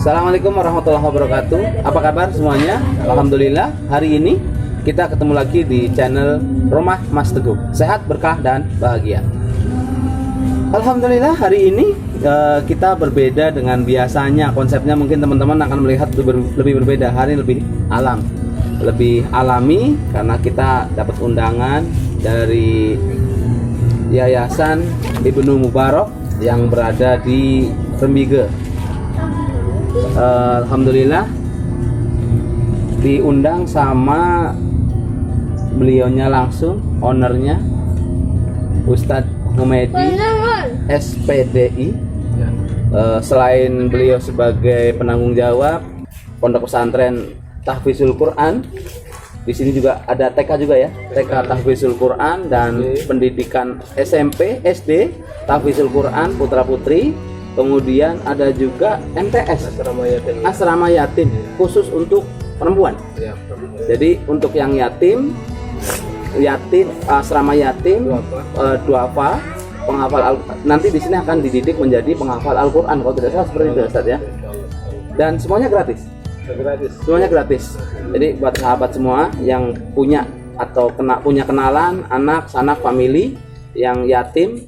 Assalamualaikum warahmatullahi wabarakatuh. Apa kabar semuanya? Alhamdulillah, hari ini kita ketemu lagi di channel Rumah Mas Teguh. Sehat, berkah, dan bahagia. Alhamdulillah, hari ini kita berbeda dengan biasanya. Konsepnya mungkin teman-teman akan melihat lebih berbeda. Hari ini lebih alami karena kita dapat undangan dari Yayasan Ibnu Mubarak yang berada di Rembige. Alhamdulillah diundang sama beliaunya langsung, ownernya Ustadz Humedi SPDI. Selain beliau sebagai penanggung jawab Pondok Pesantren Tahfizul Quran, di sini juga ada TK juga ya, TK Tahfizul Quran dan pendidikan SMP, SD, Tahfizul Quran Putra Putri. Kemudian ada juga MTS, Asrama Yatim khusus untuk perempuan. Jadi untuk yang yatim, asrama yatim, duafa, penghafal nanti di sini akan dididik menjadi penghafal Al-Quran kalau tidak salah seperti itu Ustaz ya. Dan semuanya gratis. Semuanya gratis. Jadi buat sahabat semua yang punya atau punya kenalan anak, sanak, family yang yatim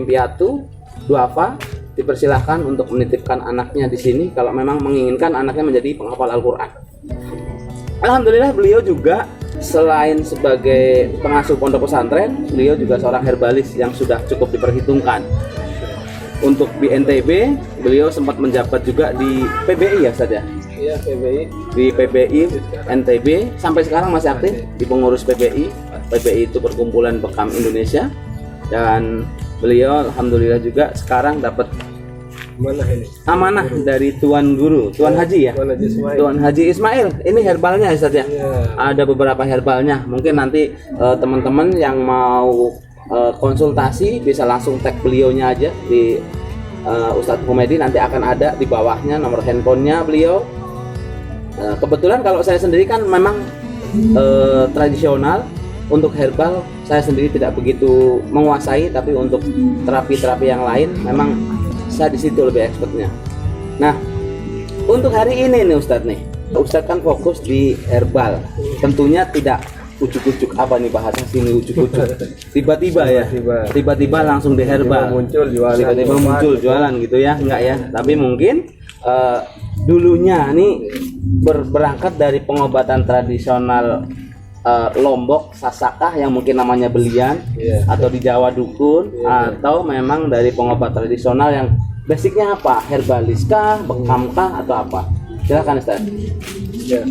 piatu, duafa, dipersilahkan untuk menitipkan anaknya di sini kalau memang menginginkan anaknya menjadi penghafal Al-Quran. Alhamdulillah beliau juga selain sebagai pengasuh pondok pesantren, beliau juga seorang herbalis yang sudah cukup diperhitungkan. Untuk di NTB, beliau sempat menjabat juga di PBI ya Ustaz ya? Iya, PBI. Di PBI NTB sampai sekarang masih aktif di pengurus PBI. PBI itu Perkumpulan Bekam Indonesia. Dan beliau alhamdulillah juga sekarang dapat amanah dari Tuan Guru, Tuan Haji ya? Tuan Haji Ismail. Ini herbalnya Ustaz ya? Ada beberapa herbalnya. Mungkin nanti teman-teman yang mau konsultasi bisa langsung tag beliaunya aja di Ustadz Humedi, nanti akan ada di bawahnya nomor handphonenya beliau. Kebetulan kalau saya sendiri kan memang tradisional. Untuk herbal saya sendiri tidak begitu menguasai, tapi untuk terapi-terapi yang lain memang saya di situ lebih expertnya. Nah, untuk hari ini nih Ustadz kan fokus di herbal. Tentunya tidak ujuk-ujuk apa nih bahasa sini ujuk-ujuk. Tiba-tiba langsung di herbal. Tiba-tiba muncul jualan gitu ya, enggak ya. Tapi mungkin dulunya nih berangkat dari pengobatan tradisional Lombok, Sasakah yang mungkin namanya belian, atau di Jawa dukun, atau memang dari pengobat tradisional yang basicnya apa? Herbaliskah, bekamkah, atau apa? Silakan Ustaz. Ya.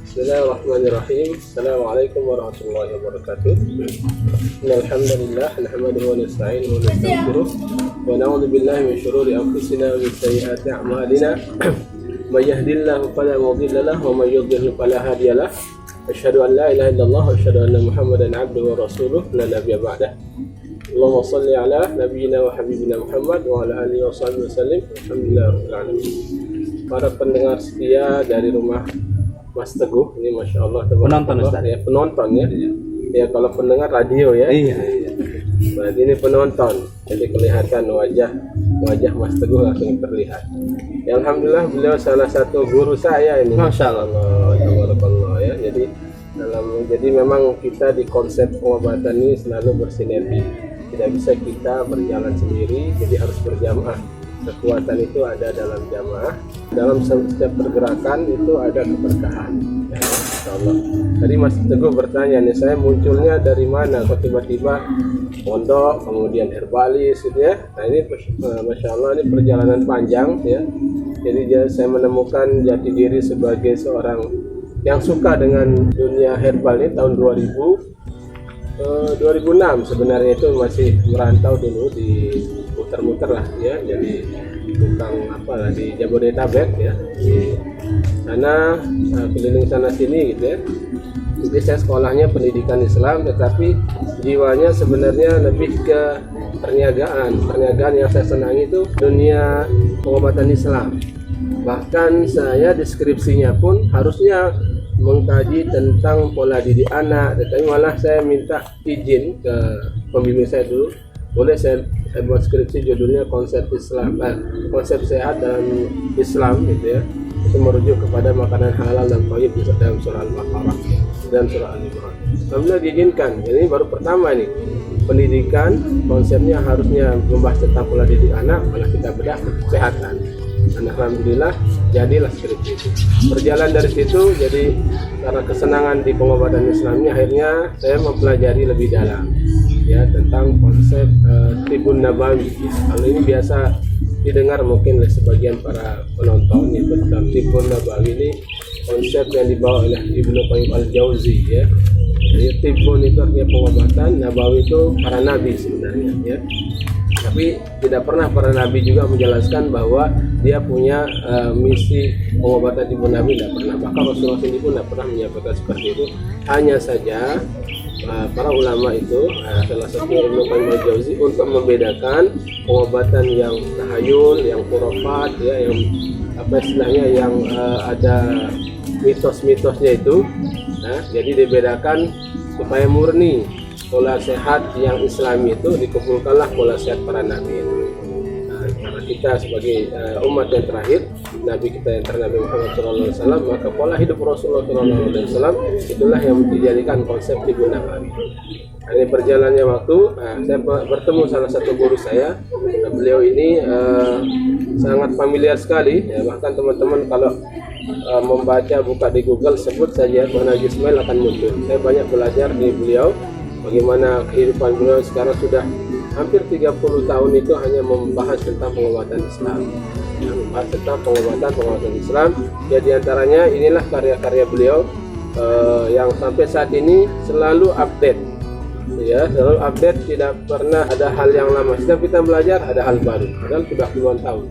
Bismillahirrahmanirrahim. Assalamualaikum warahmatullahi wabarakatuh. Alhamdulillah, nahmaduhu wa nasta'inuhu wa nastaghfiruh wa na'udzu billahi min shururi anfusina wa min sayyiati a'malina. May yahdihillahu fala mudilla lahu wa may yudlil fala hadiya lahu. Asyhadu an la ilaha illallah wa asyhadu anna Muhammadan abduhu wa rasuluh la nabiyya ba'dah. Allahumma shalli ala nabiyyina wa habibina Muhammad wa ala alihi wa sahbihi wasallim. Alhamdulillahirabbil alamin. Para pendengar setia dari Rumah Mas Teguh, ini Masya Allah penonton Ustaz ya, penonton ya. Ya kalau pendengar radio ya. Iya. Berarti ini penonton. Jadi kelihatan wajah Mas Teguh langsung terlihat. Ya, alhamdulillah beliau salah satu guru saya ini. Masya Allah. Ya. Jadi memang kita di konsep pengobatan ini selalu bersinergi. Tidak bisa kita berjalan sendiri, jadi harus berjamaah. Kekuatan itu ada dalam jamaah. Dalam setiap pergerakan itu ada keberkahan. Ya, insyaallah. Tadi Mas Teguh bertanya nih, saya munculnya dari mana? Kok tiba-tiba pondok, kemudian herbalis gitu ya. Nah ini Masya Allah, ini perjalanan panjang ya. Jadi saya menemukan jati diri sebagai seorang yang suka dengan dunia herbal ini tahun 2006 sebenarnya. Itu masih merantau dulu, di muter-muter lah ya, jadi tukang apa di Jabodetabek ya, di sana keliling sana sini gitu ya. Jadi saya sekolahnya pendidikan Islam, tetapi jiwanya sebenarnya lebih ke perniagaan yang saya senangi itu dunia pengobatan Islam. Bahkan saya deskripsinya pun harusnya mengkaji tentang pola didik anak, tetapi malah saya minta izin ke pembimbing saya dulu, boleh saya saya buat skripsi judulnya konsep konsep sehat dalam Islam gitu ya. Itu merujuk kepada makanan halal dan thayyib dalam surah Al-Baqarah dan surah Al-Imran. Alhamdulillah diizinkan. Jadi baru pertama nih pendidikan, konsepnya harusnya membahas tentang pola didik anak, malah kita bedah kesehatan. Dan alhamdulillah jadilah skripsi itu. Berjalan dari situ, jadi karena kesenangan di pengobatan Islamnya, akhirnya saya mempelajari lebih dalam ya tentang konsep Tibun Nabawi. Kalau ini biasa didengar mungkin oleh sebagian para penonton, itu tentang Tibun Nabawi ini konsep yang dibawa oleh Ibnu Qayyim Al-Jauzi ya. Jadi Tibun itu artinya pengobatan, Nabawi itu para nabi sebenarnya ya. Tapi tidak pernah para nabi juga menjelaskan bahwa dia punya misi pengobatan Tibun Nabi, tidak pernah. Bahkan Rasulullah sendiri pun tidak pernah menyampaikan seperti itu. Hanya saja para ulama itu salah satunya Ibnu Qayyim Al-Jauzi untuk membedakan pengobatan yang tahayul, yang khurafat ya, yang apa istilahnya, yang ada mitos-mitosnya itu. Nah, jadi dibedakan supaya murni pola sehat yang Islami itu dikumpulkanlah pola sehat para nabi. Nah, karena kita sebagai umat yang terakhir, nabi kita yang terakhir Nabi Muhammad SAW, maka pola hidup Rasulullah SAW itulah yang dijadikan konsep Tibun Nabawi. Ini berjalannya waktu, saya bertemu salah satu guru saya. Beliau ini sangat familiar sekali ya, bahkan teman-teman kalau membaca buka di Google sebut saja Tuan Haji Ismail akan muncul. Saya banyak belajar di beliau bagaimana kehidupan beliau. Sekarang sudah hampir 30 tahun itu hanya membahas tentang pengobatan Islam ya, membahas tentang pengobatan Islam ya. Diantaranya inilah karya-karya beliau yang sampai saat ini selalu update ya, selalu update, tidak pernah ada hal yang lama. Setiap kita belajar ada hal baru, padahal sudah puluhan tahun.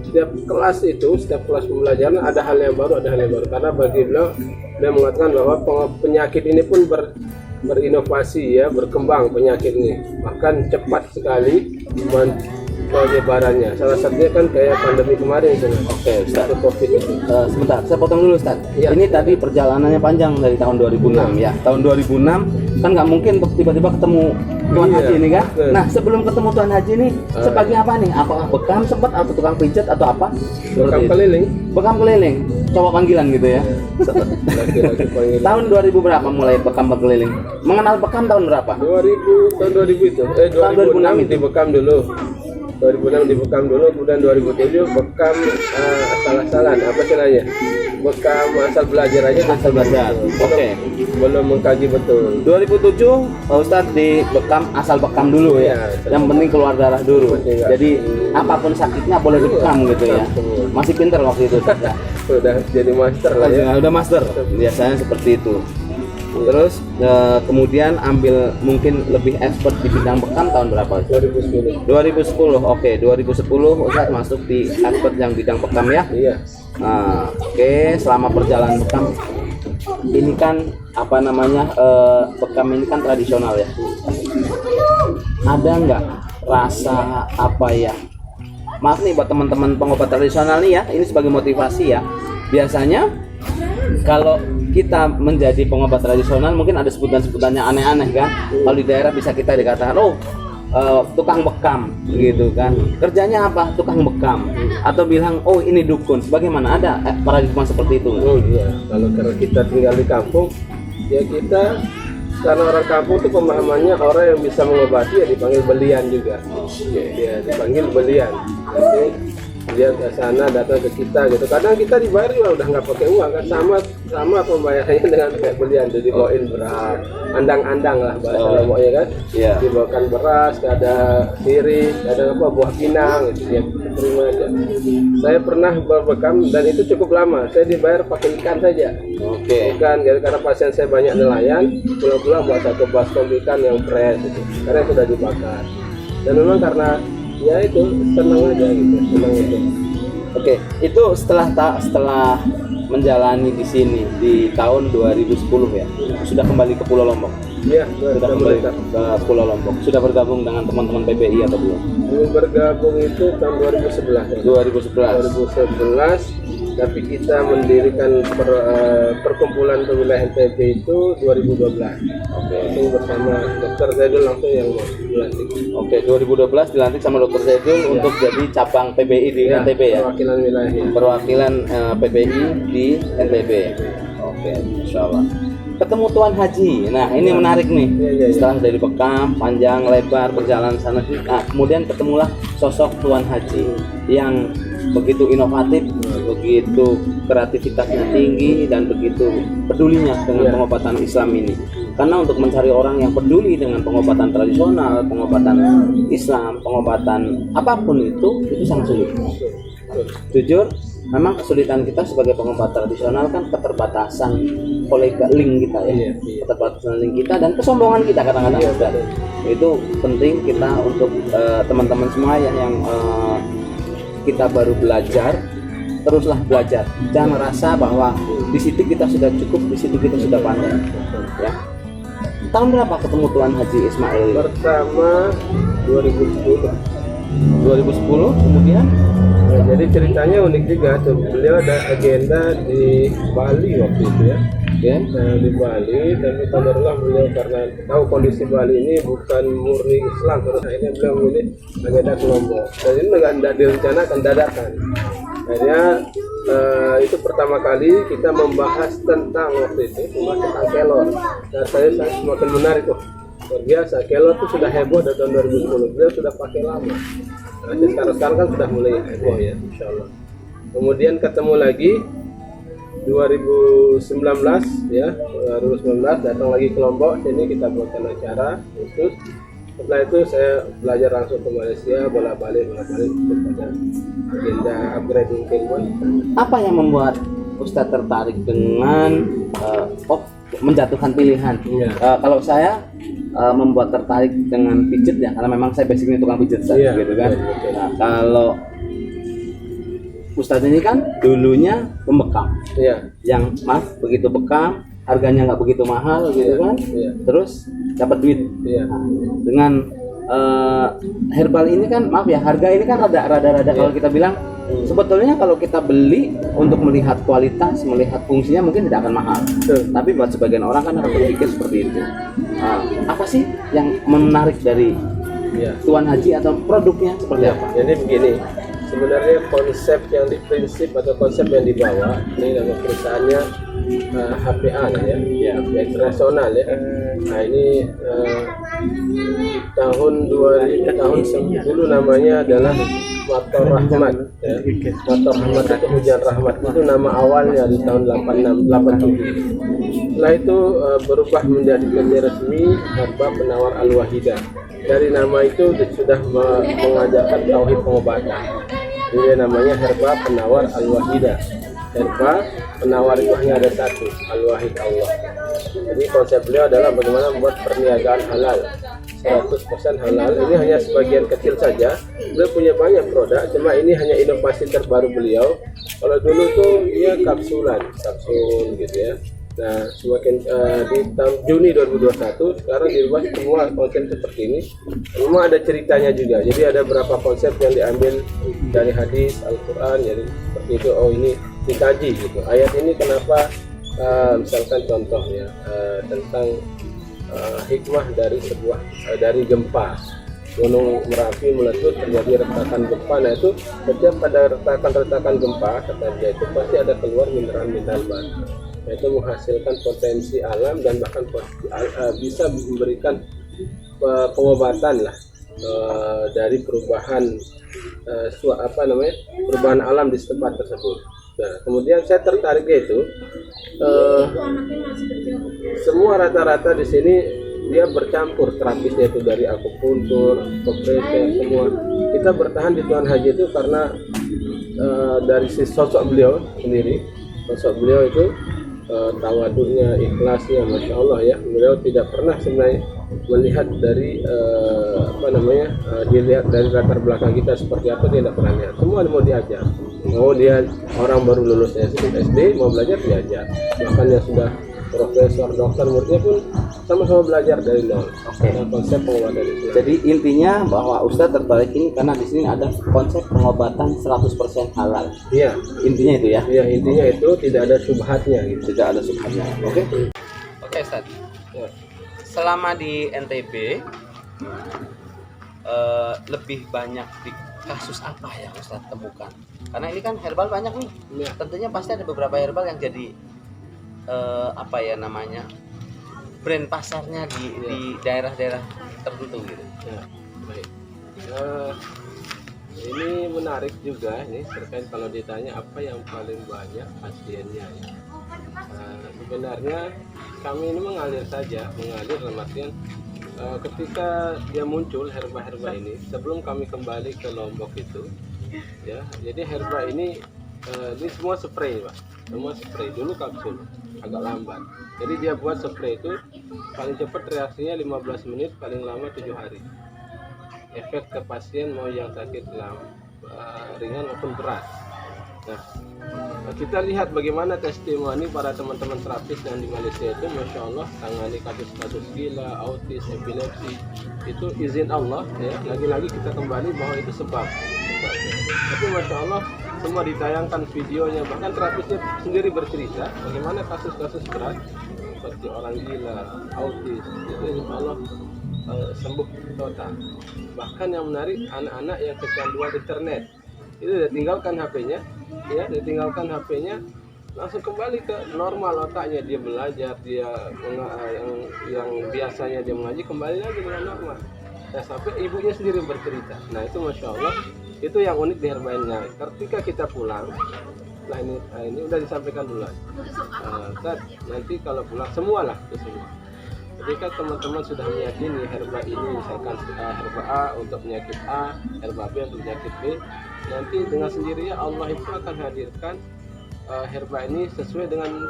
Setiap kelas itu, setiap kelas pembelajaran ada hal yang baru, karena bagi beliau mengatakan bahwa penyakit ini pun berinovasi ya, berkembang penyakit ini, bahkan cepat sekali penyebarannya. Salah satunya kan kayak pandemi kemarin itu. Oke, Ustaz. COVID itu. Sebentar, saya potong dulu, Ustaz. Ya. Ini tadi perjalanannya panjang dari tahun 2006 ya. Tahun 2006 kan nggak mungkin tiba-tiba ketemu Tuan Iya, Haji ini kan. betul. Nah, sebelum ketemu Tuan Haji ini sebagai apa nih? Apakah bekam sempat atau tukang pijat atau apa? Bekam Seperti itu. keliling. Bekam keliling, cowok panggilan gitu ya. Laki-laki panggilan. Tahun 2000 berapa mulai bekam keliling? Mengenal bekam tahun berapa? 2000 itu. Tahun 2006 2006 di Bekam dulu. 2006 di Bekam dulu, kemudian 2007 Bekam asal-asalan, apa istilahnya? Bekam asal belajar aja. Asal belajar. Oke. Belum mengkaji betul. 2007 Ustadz di bekam, asal bekam dulu ya. Iya, Yang penting keluar darah dulu. Penting, Jadi apapun sakitnya boleh dibekam gitu ya. Semua. Masih pinter waktu itu Ustadz, ya. Sudah jadi master lah ya. Udah master. Biasanya seperti itu. Terus kemudian ambil mungkin lebih expert di bidang bekam tahun berapa? 2010. 2010. Oke, 2010 Ustadz masuk di expert yang bidang bekam ya. Iya. Nah, oke, selama perjalanan bekam ini kan apa namanya, bekam ini kan tradisional ya. Ada nggak rasa apa ya? Maaf nih buat teman-teman pengobat tradisional nih ya, ini sebagai motivasi ya. Biasanya kalau kita menjadi pengobat tradisional mungkin ada sebutan-sebutannya aneh-aneh kan. Kalau di daerah bisa kita dikatakan, oh tukang bekam gitu kan, kerjanya apa, tukang bekam, atau bilang oh ini dukun. Bagaimana, ada paradigma seperti itu nggak? Oh iya, kalau karena kita tinggal di kampung ya, kita karena orang kampung itu pemahamannya orang yang bisa mengobati ya dipanggil belian juga. Ya dipanggil belian. Jadi dia ke sana datang ke kita gitu. Kadang kita dibayar juga udah nggak pakai uang kan, sama pembayarannya dengan kayak belian. Jadi dibawain beras, andang-andang lah bahasa Lomboknya kan. Iya. Dibawakan beras, ada sirih, ada apa, buah pinang gitu ya, terima aja. Saya pernah berbekam dan itu cukup lama. Saya dibayar pakai ikan saja. Oke. Ikan, jadi karena pasien saya banyak nelayan, pulang-pulang buat satu baskom ikan yang fresh gitu. Karena sudah dibakar. Dan memang karena ya itu senang aja gitu, senang itu. Oke, itu setelah menjalani di sini di tahun 2010 ya, sudah kembali ke Pulau Lombok. Iya, Sudah kembali ke Pulau Lombok. Sudah bergabung dengan teman-teman PPI atau belum? bergabung itu tahun 2011. 2011. 2011 Tapi kita mendirikan perkumpulan wilayah NTB itu 2012. Langsung bersama Dr. Zaidul langsung yang dilantik. Oke, 2012 dilantik sama Dr. Zaidul untuk jadi cabang PBI di NTB ya. Perwakilan wilayah. Perwakilan PBI di NTB. Oke, Insya Allah. Ketemu Tuan Haji. Nah, ini menarik nih. Setelah dari Bekam, panjang lebar berjalan sana sini. Nah, kemudian ketemulah sosok Tuan Haji yang begitu inovatif, begitu kreativitasnya tinggi dan begitu pedulinya dengan pengobatan Islam ini. Karena untuk mencari orang yang peduli dengan pengobatan tradisional, pengobatan Islam, pengobatan apapun itu sangat sulit. Jujur, memang kesulitan kita sebagai pengobat tradisional kan keterbatasan kolega link kita ya, keterbatasan link kita dan kesombongan kita kadang-kadang itu penting kita untuk teman-teman semua yang kita baru belajar, teruslah belajar. Jangan merasa bahwa di situ kita sudah cukup, di situ kita sudah pandai. Ya. Tahun berapa ketemu Tuan Haji Ismail? Pertama 2010. 2010, kemudian jadi ceritanya unik juga tuh. Beliau ada agenda di Bali waktu itu ya. Nah, di Bali, tapi kabarlah beliau karena tahu kondisi Bali ini bukan murni Islam, terus akhirnya beliau memilih agenda kelompok. Dan ini tidak direncanakan, dadakan. Akhirnya itu pertama kali kita membahas tentang waktu itu, tentang kelor. Nah, saya semakin menarik tuh. Luar biasa, kelor itu sudah heboh dari tahun 2010. Beliau sudah pakai lama. Nah, sekarang kan sudah mulai heboh ya, Insya Allah. Kemudian ketemu lagi 2019 ya, 2019 datang lagi ke Lombok. Sini kita buatkan acara khusus. Setelah itu saya belajar langsung ke Malaysia, bolak-balik kepada agenda upgrading keilmuan. Apa yang membuat Ustadz tertarik dengan menjatuhkan pilihan? Kalau saya membuat tertarik dengan pijat ya, karena memang saya basicnya tukang pijat gitu kan. Nah, kalau Ustadz ini kan dulunya pembekam, yang begitu bekam, harganya nggak begitu mahal gitu kan, terus dapat duit. Nah, dengan herbal ini kan, maaf ya, harga ini kan rada kalau kita bilang sebetulnya kalau kita beli untuk melihat kualitas, melihat fungsinya mungkin tidak akan mahal. Tapi buat sebagian orang kan harus berpikir seperti itu. Apa sih yang menarik dari Tuan Haji atau produknya seperti apa? Jadi begini, sebenarnya konsep yang prinsip atau konsep yang dibawa ini nama perusahaannya HPA ya, HPA internasional ya. Nah ini tahun dulu namanya adalah Mator Rahmat ya. Mator Rahmat itu hujan rahmat, itu nama awalnya di tahun 87. Setelah itu berubah menjadi PT resmi Herba Penawar Al-Wahidah. Dari nama itu sudah mengajarkan tauhid pengobatan. Jadi namanya Herba Penawar Al-Wahidah. Herba penawar itu hanya ada satu, Al-Wahid Allah. Jadi konsep beliau adalah bagaimana membuat perniagaan halal, 100% halal. Ini hanya sebagian kecil saja. Beliau punya banyak produk, cuma ini hanya inovasi terbaru beliau. Kalau dulu tuh dia kapsul gitu ya. Nah, semakin di tahun Juni 2021 sekarang dirubah semua konsep seperti ini. Memang ada ceritanya juga. Jadi ada beberapa konsep yang diambil dari hadis Al-Quran, jadi seperti itu. Oh ini dikaji gitu. Ayat ini kenapa? Misalkan contoh ya tentang hikmah dari dari gempa. Gunung Merapi meletus, terjadi retakan gempa. Nah itu setiap ada retakan gempa, kata dia itu pasti ada keluar mineral baru. Itu menghasilkan potensi alam dan bahkan bisa memberikan pengobatan lah dari perubahan perubahan alam di tempat tersebut. Nah, kemudian saya tertarik itu semua rata-rata di sini dia bercampur terapisnya itu dari akupuntur, kompresor, semua. Kita bertahan di Tuan Haji itu karena dari sosok beliau sendiri, sosok beliau itu tawaduknya, ikhlasnya, masya Allah ya. Beliau tidak pernah sebenarnya melihat dari dilihat dari latar belakang kita seperti apa, dia tidak pernah lihat. Semua mau diajar. Mau dia orang baru lulus SD mau belajar diajar. Bahkan yang sudah profesor, dokter, muridnya pun sama-sama belajar dari nol. Oke. Ada konsep pengobatan Islam. Jadi intinya bahwa Ustadz tertarik ini karena di sini ada konsep pengobatan 100% halal. Iya, Intinya itu ya. iya, intinya itu tidak ada subhatnya gitu. Tidak ada subhannya. Oke. Oke, Ustadz. Ya. Selama di NTB lebih banyak di kasus apa yang Ustadz temukan? Karena ini kan herbal banyak nih. Iya. Tentunya pasti ada beberapa herbal yang jadi apa ya namanya, brand pasarnya di daerah-daerah tertentu gitu. Ya, baik. Ini menarik juga nih terkait kalau ditanya apa yang paling banyak pasiennya ya. Sebenarnya kami ini mengalir dalam artian ketika dia muncul herba-herba ini sebelum kami kembali ke Lombok itu ya, jadi herba ini semua spray Pak, semua spray, dulu kapsul agak lambat, jadi dia buat spray itu paling cepat reaksinya 15 menit, paling lama 7 hari. Efek ke pasien mau yang sakit ringan maupun berat. Nah, kita lihat bagaimana testimoni para teman-teman terapis yang di Malaysia itu, masya Allah, tangani kasus-kasus gila, autis, epilepsi, itu izin Allah ya. Lagi-lagi kita kembali bahwa itu sebabnya. Tapi masya Allah, semua ditayangkan videonya, bahkan terapisnya sendiri bercerita bagaimana kasus-kasus berat seperti orang gila, autis, itu insya Allah sembuh total. Bahkan yang menarik, anak-anak yang kecanduan internet itu dia tinggalkan HP-nya, ya, dia tinggalkan HP-nya, langsung kembali ke normal otaknya, dia belajar, dia yang biasanya dia mengaji kembali lagi dengan normal. Nah, sampai ibunya sendiri bercerita. Nah, itu masya Allah, itu yang unik di herbalnya. Ketika kita pulang, nah ini udah disampaikan duluan. Nanti kalau pulang semualah itu semua. Ketika teman-teman sudah meyakini herba ini, misalkan herba A untuk penyakit A, herba B untuk penyakit B, nanti dengan sendirinya Allah itu akan hadirkan herba ini sesuai dengan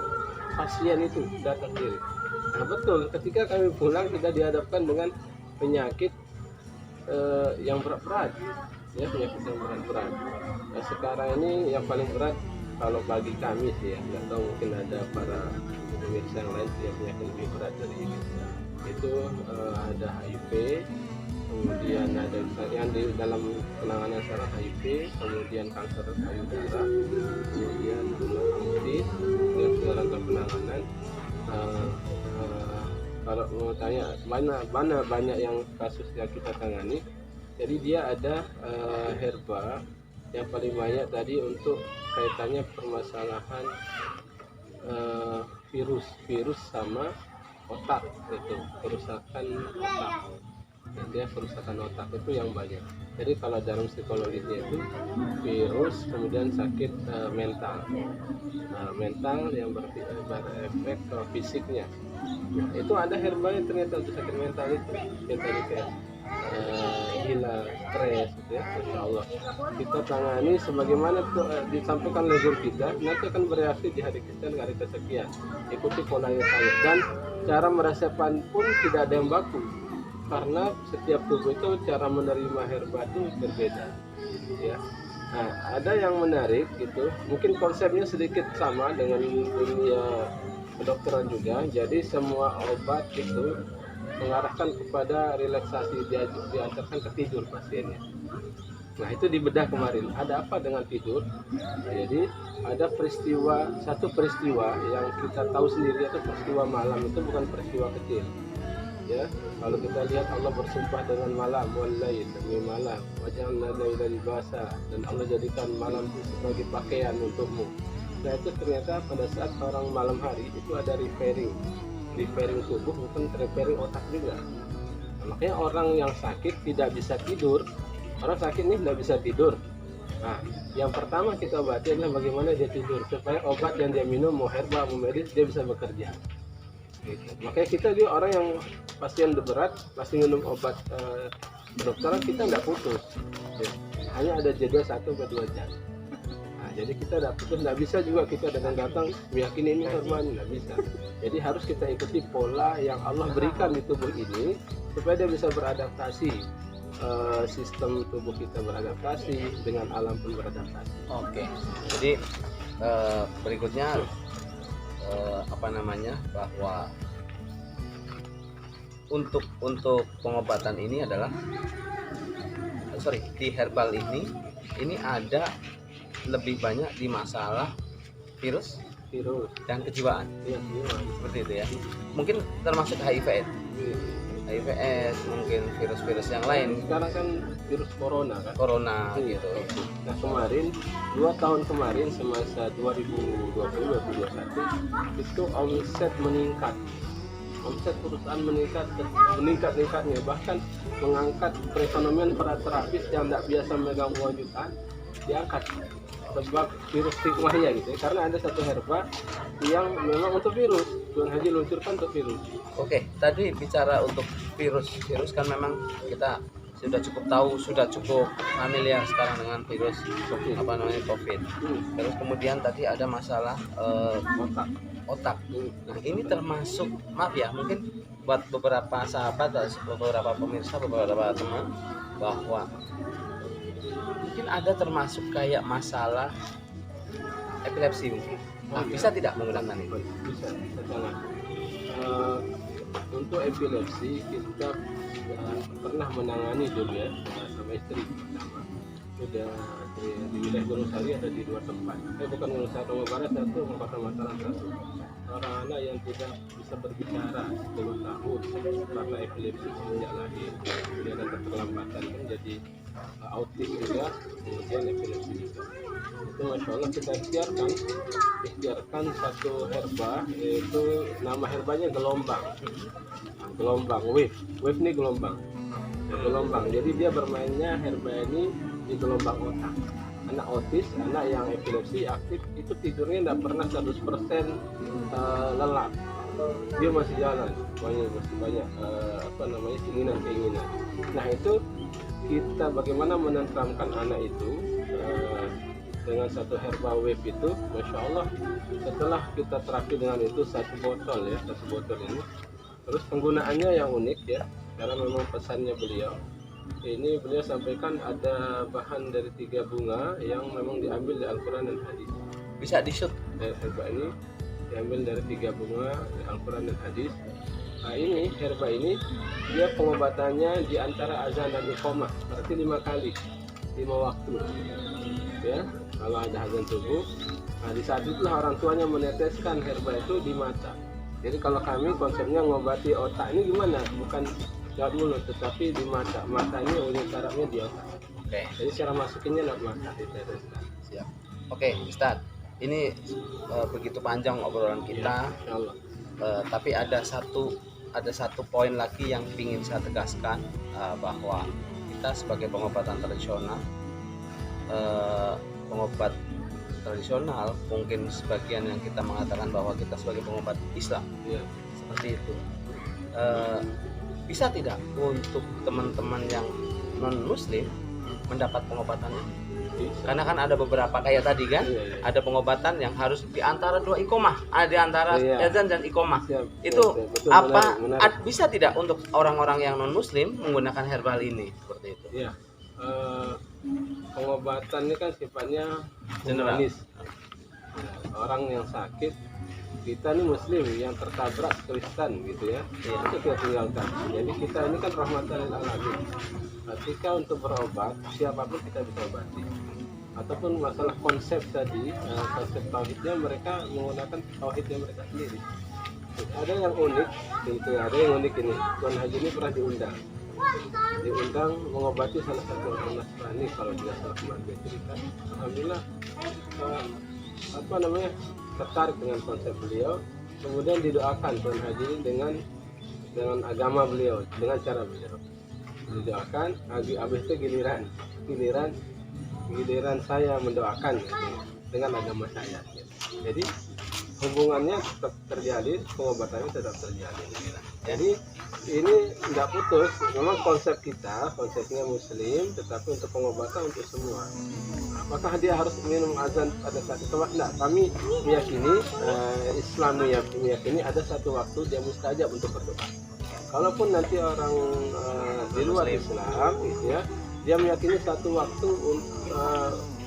pasien itu datang sendiri. Nah betul, ketika kami pulang kita dihadapkan dengan penyakit yang berat-berat, ya, penyakit yang berat-berat. Nah, sekarang ini yang paling berat kalau bagi kami sih ya, nggak tahu mungkin ada para pemirsa yang lain yang penyakit lebih berat dari ini. Itu ada HIV, kemudian ada yang di dalam penanganan sekarang HIV, kemudian kanker payudara, kemudian autis, dan segala penanganan. Kalau mau tanya mana banyak yang kasus yang kita tangani, jadi dia ada herba yang paling banyak tadi untuk kaitannya permasalahan virus sama otak, itu kerusakan otak. Dan dia kerusakan otak itu yang banyak. Jadi kalau dalam psikologisnya itu virus, kemudian sakit mental. Nah, mental yang berefek ke fisiknya. Nah, itu ada herbanya ternyata untuk sakit mental itu. Yang tadi kayak gila, stres gitu ya, Masya Allah. Kita tangani sebagaimana disampaikan oleh guru kita, nanti akan bereaksi di hari kesekian, hari kesekian. Ikuti polanya saya, dan cara merasakan pun tidak ada yang baku, karena setiap tubuh itu cara menerima herba itu berbeda ya. Nah, ada yang menarik gitu, mungkin konsepnya sedikit sama dengan dunia kedokteran juga. Jadi semua obat itu mengarahkan kepada relaksasi, diantarkan ke tidur pasiennya. Nah itu dibedah kemarin, ada apa dengan tidur? Nah, jadi ada satu peristiwa yang kita tahu sendiri, itu peristiwa malam, itu bukan peristiwa kecil ya. Kalau kita lihat Allah bersumpah dengan malam, walail, demi malam, waj'alna laila libasa, dan Allah jadikan malam itu sebagai pakaian untukmu. Nah itu ternyata pada saat orang malam hari itu ada repairing tubuh, bukan repairing otak juga. Nah, makanya orang yang sakit tidak bisa tidur, orang sakit ini tidak bisa tidur. Nah, yang pertama kita obati adalah bagaimana dia tidur, supaya obat yang dia minum, mau herba, mau medis, dia bisa bekerja. Gitu. Makanya kita juga orang yang pasien berat, pasti minum obat kedokteran, kita nggak putus. Ya. Hanya ada jeda 1-2 jam. Jadi kita nggak bisa juga kita datang meyakini ini herba, nggak bisa. Jadi harus kita ikuti pola yang Allah berikan di tubuh ini supaya dia bisa beradaptasi, sistem tubuh kita beradaptasi, dengan alam pun beradaptasi. Oke. Jadi berikutnya bahwa untuk pengobatan ini adalah di herbal ini ada lebih banyak di masalah virus dan kejiwaan. Seperti itu ya. Mungkin termasuk HIV AIDS, mungkin virus-virus yang lain. Sekarang kan virus corona gitu. Nah kemarin 2 tahun kemarin semasa 2020-2021 itu omset meningkat, omset perusahaan meningkat-ningkatnya, bahkan mengangkat perekonomian para terapis yang tidak biasa megang uang jutaan diangkat sebab virus stigmanya gitu ya. Karena ada satu herba yang memang untuk virus, Tuan Haji luncurkan untuk virus. Oke, tadi bicara untuk virus kan memang kita sudah cukup tahu, sudah cukup familiar sekarang dengan virus COVID. Terus kemudian tadi ada masalah otak. Nah ini termasuk, maaf ya, mungkin buat beberapa sahabat, beberapa pemirsa, beberapa teman, bahwa mungkin ada termasuk kayak masalah epilepsi mungkin. Nah, bisa tidak menggunakan itu? Bisa sangat. Untuk epilepsi kita pernah menangani dulu ya sama istri pertama. Sudah di wilayah Gunung Sari, ada di 2 tempat. Bukan Gunung Sari, Roma Barat 1, Kabupaten Mataram 1. Orang anak yang tidak bisa berbicara 10 tahun karena epilepsi sejak lahir, dia ada keterlambatan menjadi autis juga, kemudian epilepsi juga. Itu Masya Allah kita ikhtiarkan satu herba, yaitu nama herbanya gelombang, wave ini gelombang. Jadi dia bermainnya herba ini di gelombang otak. Anak autis, anak yang epilepsi aktif itu tidurnya tidak pernah 100% lelap, dia masih jalan, masih banyak keinginan. Nah itu kita bagaimana menenteramkan anak itu dengan satu herba wave itu, Masya Allah setelah kita terapi dengan itu satu botol ini. Terus penggunaannya yang unik ya, karena memang pesannya beliau sampaikan ada bahan dari 3 bunga yang memang diambil dari Al-Quran dan Hadis. Bisa di-shoot. Herba ini diambil dari 3 bunga dari Al-Quran dan Hadis. Nah ini herba ini dia pengobatannya di antara azan dan iqamah, berarti 5 kali, 5 waktu ya. Kalau ada azan subuh, nah di saat itu orang tuanya meneteskan herba itu di mata. Jadi kalau kami konsepnya ngobati otak ini gimana, bukan lewat mulut tetapi di mata. Ini unit sarafnya di otak. Oke. Jadi secara masukinnya lewat mata diteteskan. Siap. Oke, Ustadz. Ini begitu panjang obrolan kita. Ya, Allah. Tapi ada satu poin lagi yang ingin saya tegaskan, bahwa kita sebagai pengobatan tradisional, pengobat tradisional, mungkin sebagian yang kita mengatakan bahwa kita sebagai pengobat Islam, seperti itu. Bisa tidak untuk teman-teman yang non muslim mendapat pengobatan ini? Karena kan ada beberapa kayak tadi kan, ada pengobatan yang harus di antara 2 iqomah, ada di antara azan dan iqomah. Itu betul, apa menarik. Bisa tidak untuk orang-orang yang non muslim menggunakan herbal ini seperti itu? Iya. Pengobatan ini kan sifatnya generalis. Orang yang sakit, kita ini muslim yang tertabrak Kristen gitu ya, itu kita tinggalkan. Jadi kita ini kan rahmatan lil alamin. Ketika untuk berobat, siapapun kita bisa obati. Ataupun masalah konsep tadi, konsep tauhidnya mereka menggunakan tauhidnya mereka sendiri. Ada yang unik, ini Tuan Haji ini pernah diundang mengobati salah satu orang Nasrani, kalau tidak salah kemarin dia cerita. Alhamdulillah tertarik dengan konsep beliau, kemudian didoakan Tuan Haji dengan agama beliau, dengan cara beliau didoakan. Habis itu giliran saya mendoakan dengan agama saya. Jadi hubungannya tetap terjalin, pengobatannya tetap terjalin. Jadi ini tidak putus. Memang konsepnya muslim, tetapi untuk pengobatan untuk semua. Apakah dia harus minum azan pada saat itu? Tidak, kami meyakini, Islam meyakini ada satu waktu dia mustajab untuk berdoa. Kalaupun nanti orang di luar Islam, ya, dia meyakini satu waktu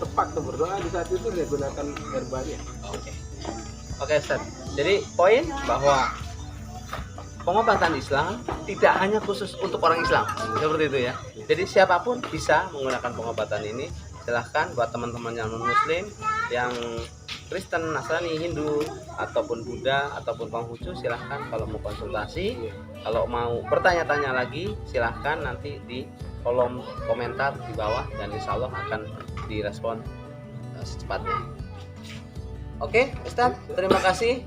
tepat untuk berdoa, di saat itu dia gunakan herbanya. Oke Ustaz. Jadi poin bahwa pengobatan Islam tidak hanya khusus untuk orang Islam, seperti itu ya. Jadi siapapun bisa menggunakan pengobatan ini. Silahkan buat teman-teman yang non Muslim, yang Kristen, Nasrani, Hindu, ataupun Buddha, ataupun Konghucu, silahkan kalau mau konsultasi. Kalau mau bertanya-tanya lagi, silahkan nanti di kolom komentar di bawah dan insya Allah akan direspon secepatnya. Oke, Ustadz, terima kasih.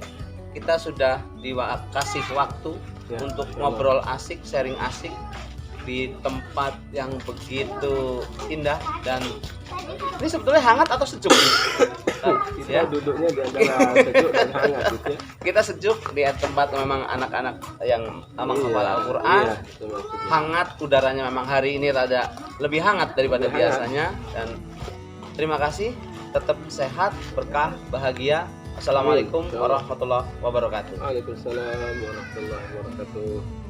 Kita sudah dikasih waktu untuk ngobrol asik, sharing asik di tempat yang begitu indah dan ini sebetulnya hangat atau sejuk? Kita duduknya di antara sejuk dan hangat gitu ya. Kita sejuk di tempat memang anak-anak yang menghafal Al-Quran. Hangat, udaranya memang hari ini rada lebih hangat daripada biasanya. Dan terima kasih, tetap sehat, berkah, bahagia. Assalamualaikum warahmatullahi wabarakatuh. Waalaikumsalam warahmatullahi wabarakatuh.